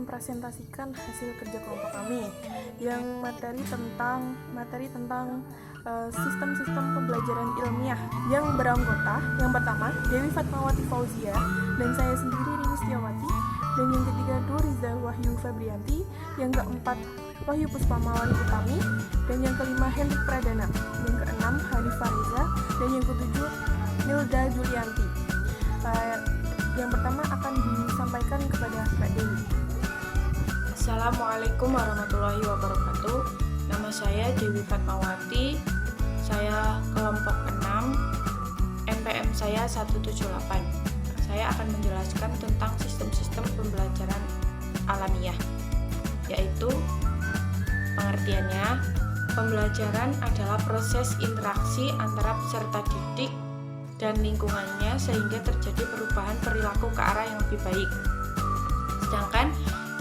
mempresentasikan hasil kerja kelompok kami yang materi tentang sistem-sistem pembelajaran ilmiah yang beranggota yang pertama Dewi Fatmawati Fauzia dan saya sendiri Rini Setiawati, dan yang ketiga Duriza Wahyu Febrianti, yang keempat Wahyu Puspamawani Utami, dan yang kelima Hendrik Pradana, yang keenam Hanifah Reza, dan yang ketujuh Nilda Julianti. Yang pertama akan disampaikan kepada Mbak Dewi. Assalamualaikum warahmatullahi wabarakatuh. Nama saya Dewi Fatmawati. Saya kelompok 6, MPM saya 178. Saya akan menjelaskan tentang sistem-sistem pembelajaran alamiah, yaitu pengertiannya, pembelajaran adalah proses interaksi antara peserta didik dan lingkungannya sehingga terjadi perubahan perilaku ke arah yang lebih baik. Sedangkan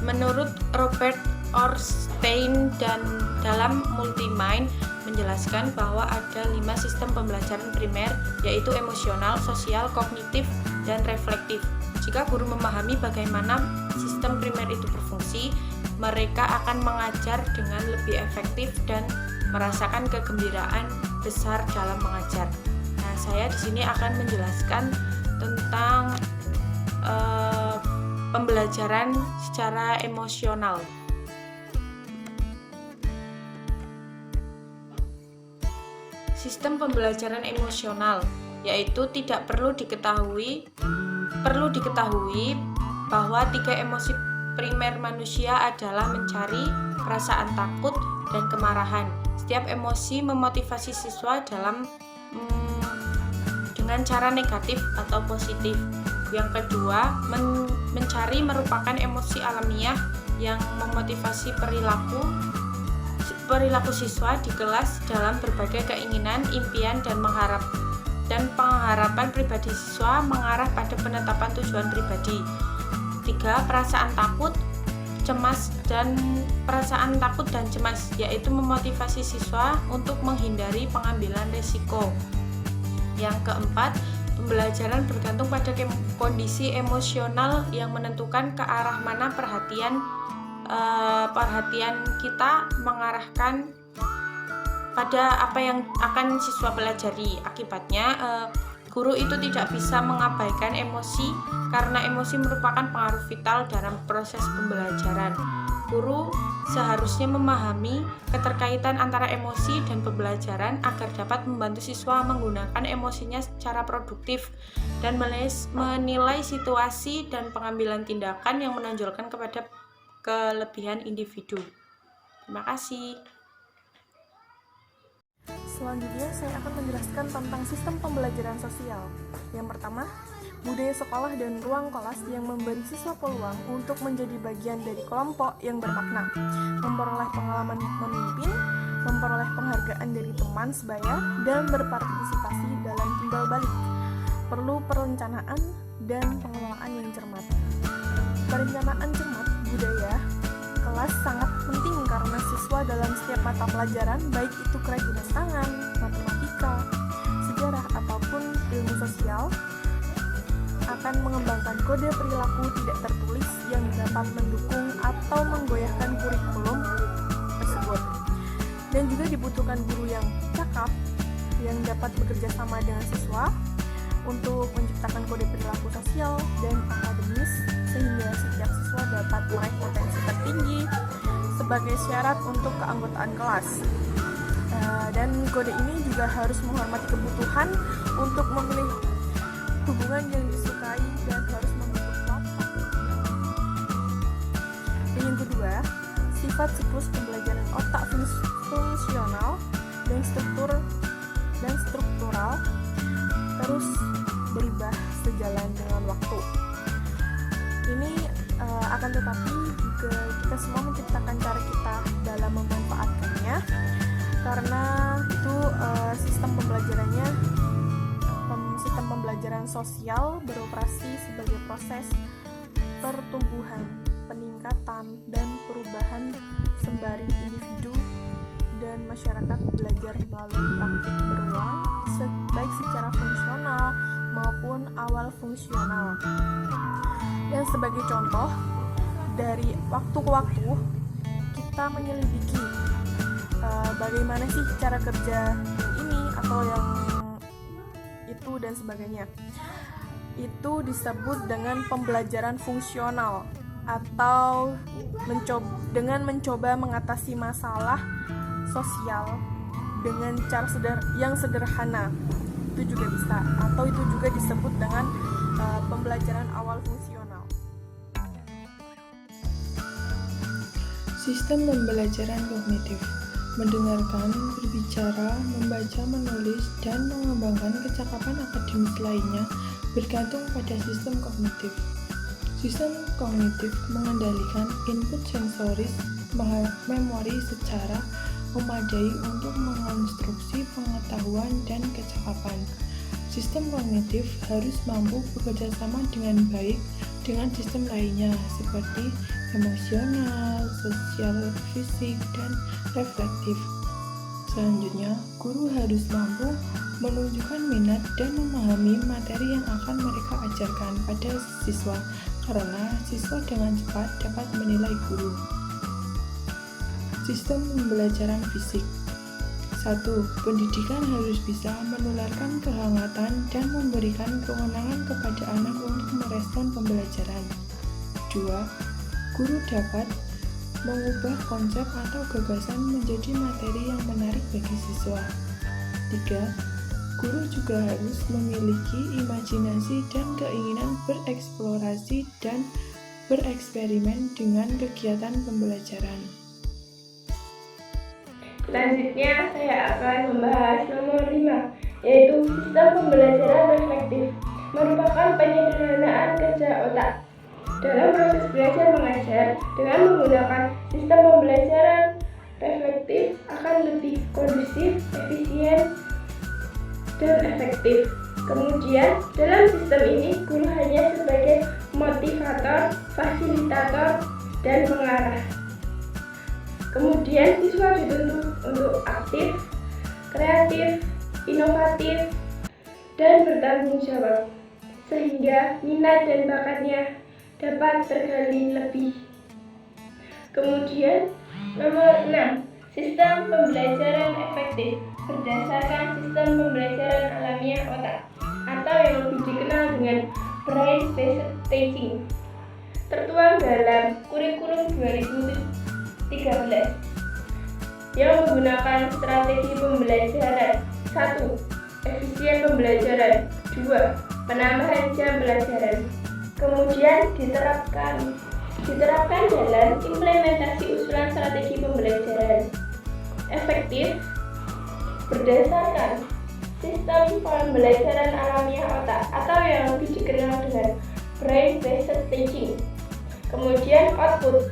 menurut Robert Ornstein dan dalam Multimind menjelaskan bahwa ada 5 sistem pembelajaran primer, yaitu emosional, sosial, kognitif, dan reflektif. Jika guru memahami bagaimana sistem primer itu berfungsi, mereka akan mengajar dengan lebih efektif dan merasakan kegembiraan besar dalam mengajar. Nah, saya di sini akan menjelaskan tentang pembelajaran secara emosional. Sistem pembelajaran emosional yaitu tidak perlu diketahui bahwa 3 emosi primer manusia adalah mencari, perasaan takut, dan kemarahan. Setiap emosi memotivasi siswa dengan cara negatif atau positif. Yang kedua, mencari merupakan emosi alamiah yang memotivasi perilaku siswa di kelas dalam berbagai keinginan, impian, dan pengharapan pribadi siswa mengarah pada penetapan tujuan pribadi. 3. Perasaan takut dan cemas yaitu memotivasi siswa untuk menghindari pengambilan risiko. Yang keempat, pembelajaran bergantung pada kondisi emosional yang menentukan ke arah mana perhatian kita mengarahkan pada apa yang akan siswa pelajari. Akibatnya, guru itu tidak bisa mengabaikan emosi karena emosi merupakan pengaruh vital dalam proses pembelajaran. Guru seharusnya memahami keterkaitan antara emosi dan pembelajaran agar dapat membantu siswa menggunakan emosinya secara produktif dan menilai situasi dan pengambilan tindakan yang menonjolkan kepada kelebihan individu. Terima kasih. Selanjutnya saya akan menjelaskan tentang sistem pembelajaran sosial. Yang pertama, budaya sekolah dan ruang kelas yang memberi siswa peluang untuk menjadi bagian dari kelompok yang bermakna, memperoleh pengalaman memimpin, memperoleh penghargaan dari teman sebaya, dan berpartisipasi dalam timbal balik. Perlu perencanaan dan pengelolaan yang cermat. Perencanaan cermat budaya kelas sangat penting karena siswa dalam setiap mata pelajaran, baik itu kerajinan tangan, matematika, sejarah, ataupun ilmu sosial, akan mengembangkan kode perilaku tidak tertulis yang dapat mendukung atau menggoyahkan kurikulum tersebut. Dan juga dibutuhkan guru yang cakap yang dapat bekerja sama dengan siswa untuk menciptakan kode perilaku sosial dan akademis sehingga setiap siswa dapat meraih potensi tertinggi sebagai syarat untuk keanggotaan kelas. Dan kode ini juga harus menghormati kebutuhan untuk memilih hubungan yang disukai dan harus membentuk kelompok. Dan yang kedua, sifat siklus pembelajaran otak fungsional dan struktural terus berubah sejalan dengan waktu. Ini akan tetapi juga kita semua menciptakan cara kita dalam memanfaatkannya, karena itu sistem pembelajaran sosial beroperasi sebagai proses pertumbuhan, peningkatan, dan perubahan sembari individu dan masyarakat belajar melalui praktik berulang, baik secara fungsional maupun awal fungsional. Dan sebagai contoh, dari waktu ke waktu kita menyelidiki bagaimana sih cara kerja yang ini atau yang itu dan sebagainya. Itu disebut dengan pembelajaran fungsional atau dengan mencoba mengatasi masalah sosial dengan cara yang sederhana. Itu juga bisa, atau itu juga disebut dengan pembelajaran awal fungsional. Sistem pembelajaran kognitif: mendengarkan, berbicara, membaca, menulis, dan mengembangkan kecakapan akademis lainnya bergantung pada sistem kognitif. Sistem kognitif mengendalikan input sensoris memori secara memadai untuk mengonstruksi pengetahuan dan kecakapan. Sistem kognitif harus mampu bekerjasama dengan baik dengan sistem lainnya seperti emosional, sosial, fisik, dan reflektif. Selanjutnya, guru harus mampu menunjukkan minat dan memahami materi yang akan mereka ajarkan pada siswa, karena siswa dengan cepat dapat menilai guru. Sistem pembelajaran fisik. 1. Pendidikan harus bisa menularkan kehangatan dan memberikan kewenangan kepada anak untuk merespon pembelajaran. 2. Guru dapat mengubah konsep atau gagasan menjadi materi yang menarik bagi siswa. 3. Guru juga harus memiliki imajinasi dan keinginan bereksplorasi dan bereksperimen dengan kegiatan pembelajaran. Selanjutnya saya akan membahas nomor 5, yaitu sistem pembelajaran reflektif, merupakan penyederhanaan kerja otak. Dalam proses belajar mengajar, dengan menggunakan sistem pembelajaran reflektif akan lebih kondusif, efisien, dan efektif. Kemudian, dalam sistem ini, guru hanya sebagai motivator, fasilitator, dan pengarah. Kemudian, siswa dituntut untuk aktif, kreatif, inovatif, dan bertanggung jawab, sehingga minat dan bakatnya dapat tergali lebih. Kemudian, nomor 6, sistem pembelajaran efektif berdasarkan sistem pembelajaran alamiah otak, atau yang lebih dikenal dengan brain-based teaching, tertuang dalam kurikulum 2013 yang menggunakan strategi pembelajaran. 1. Efisien pembelajaran. 2. Penambahan jam pelajaran. Kemudian diterapkan dalam implementasi usulan strategi pembelajaran efektif berdasarkan sistem pembelajaran alamiah otak, atau yang lebih dikenal dengan brain-based teaching. Kemudian output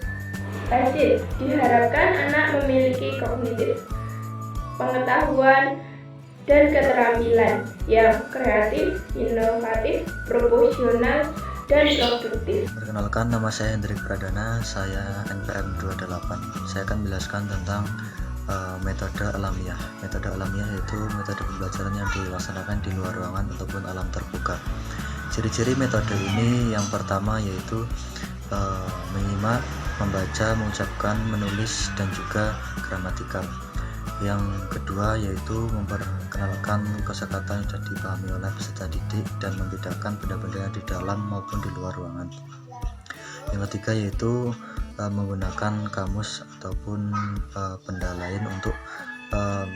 hasil, diharapkan anak memiliki kognitif, pengetahuan, dan keterampilan yang kreatif, inovatif, proporsional, dan produktif. Perkenalkan, nama saya Hendrik Pradana, saya NPM 28. Saya akan menjelaskan tentang metode alamiah. Metode alamiah yaitu metode pembelajaran yang dilaksanakan di luar ruangan ataupun alam terbuka. Ciri-ciri metode ini yang pertama yaitu menyimak, membaca, mengucapkan, menulis, dan juga gramatikal. Yang kedua yaitu memperkenalkan kosakata yang sudah dipahami oleh peserta didik dan membedakan benda-benda di dalam maupun di luar ruangan. Yang ketiga yaitu menggunakan kamus ataupun benda lain untuk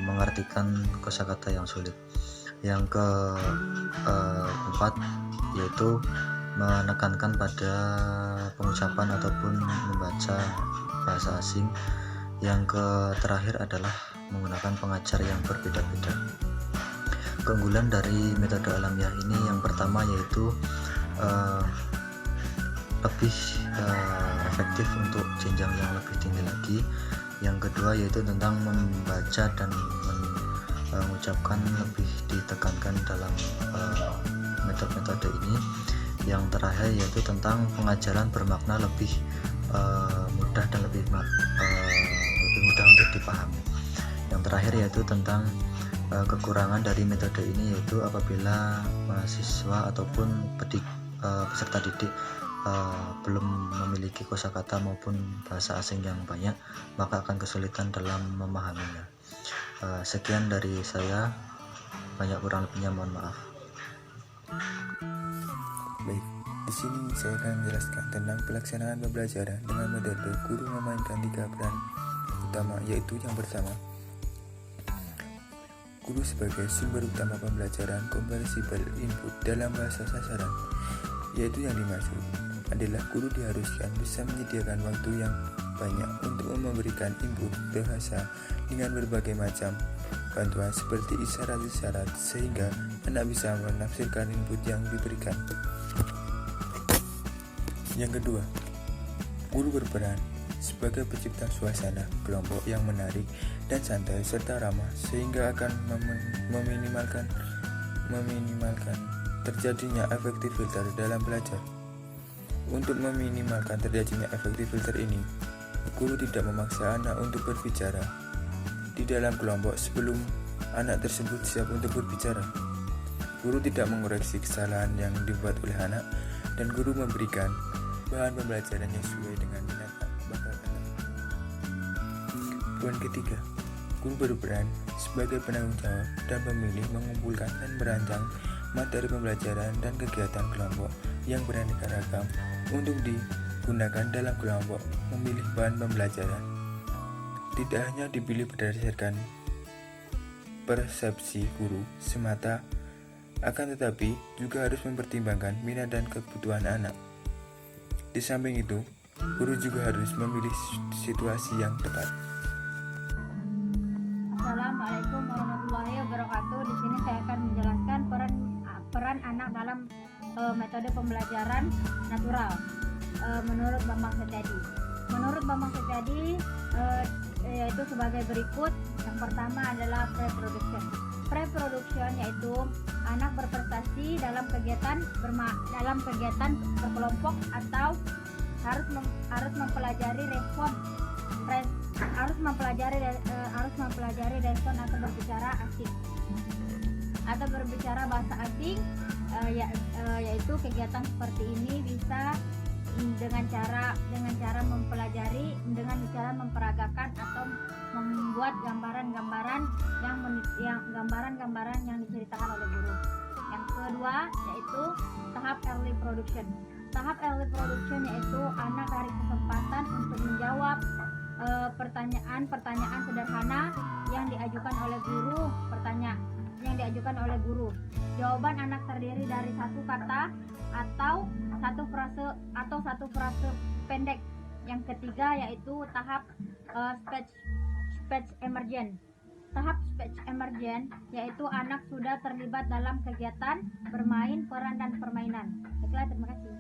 mengartikan kosakata yang sulit. Yang keempat yaitu menekankan pada pengucapan ataupun membaca bahasa asing. Yang terakhir adalah menggunakan pengajar yang berbeda-beda. Keunggulan dari metode alamiah ini yang pertama yaitu lebih efektif untuk jenjang yang lebih tinggi lagi. Yang kedua yaitu tentang membaca dan mengucapkan lebih ditekankan dalam metode ini. Yang terakhir yaitu tentang pengajaran bermakna lebih mudah dan lebih mudah untuk dipahami. Yang terakhir yaitu tentang kekurangan dari metode ini, yaitu apabila mahasiswa ataupun peserta didik belum memiliki kosakata maupun bahasa asing yang banyak, maka akan kesulitan dalam memahaminya. Sekian dari saya, banyak kurang lebihnya mohon maaf. Baik, di sini saya akan menjelaskan tentang pelaksanaan pembelajaran dengan metode guru memainkan 3 peran utama, yaitu yang pertama, guru sebagai sumber utama pembelajaran comprehensible input dalam bahasa sasaran, yaitu yang dimaksud adalah guru diharuskan bisa menyediakan waktu yang banyak untuk memberikan input bahasa dengan berbagai macam bantuan seperti isyarat-isyarat sehingga anak bisa menafsirkan input yang diberikan. Yang kedua, guru berperan sebagai pencipta suasana kelompok yang menarik dan santai serta ramah sehingga akan meminimalkan terjadinya efektif filter dalam belajar. Untuk meminimalkan terjadinya efektif filter ini, guru tidak memaksa anak untuk berbicara di dalam kelompok sebelum anak tersebut siap untuk berbicara. Guru tidak mengoreksi kesalahan yang dibuat oleh anak, dan guru memberikan bahan pembelajaran yang sesuai dengan minat bakat anak. Poin ketiga, guru berperan sebagai penanggung jawab dan pemilih mengumpulkan dan merancang materi pembelajaran dan kegiatan kelompok yang beraneka ragam untuk digunakan dalam kelompok memilih bahan pembelajaran. Tidak hanya dipilih berdasarkan persepsi guru semata, akan tetapi juga harus mempertimbangkan minat dan kebutuhan anak. Di samping itu, guru juga harus memilih situasi yang tepat. Assalamualaikum warahmatullahi wabarakatuh. Di sini saya akan menjelaskan peran anak dalam metode pembelajaran natural menurut Bambang Setiadi. Menurut Bambang Setiadi yaitu sebagai berikut. Yang pertama adalah pre-production. Pre-production yaitu anak berprestasi dalam kegiatan berkelompok atau harus mempelajari respon atau berbicara asing atau berbicara bahasa asing, yaitu kegiatan seperti ini bisa dengan cara mempelajari dengan cara memperagakan atau membuat gambaran-gambaran yang diceritakan oleh guru. Yang kedua yaitu tahap early production. Tahap early production yaitu anak dari kesempatan untuk menjawab pertanyaan sederhana yang diajukan oleh guru. Jawaban anak terdiri dari satu kata atau satu frase pendek. Yang ketiga yaitu tahap speech emergent. Tahap speech emergent yaitu anak sudah terlibat dalam kegiatan bermain, peran dan permainan. Baiklah, terima kasih.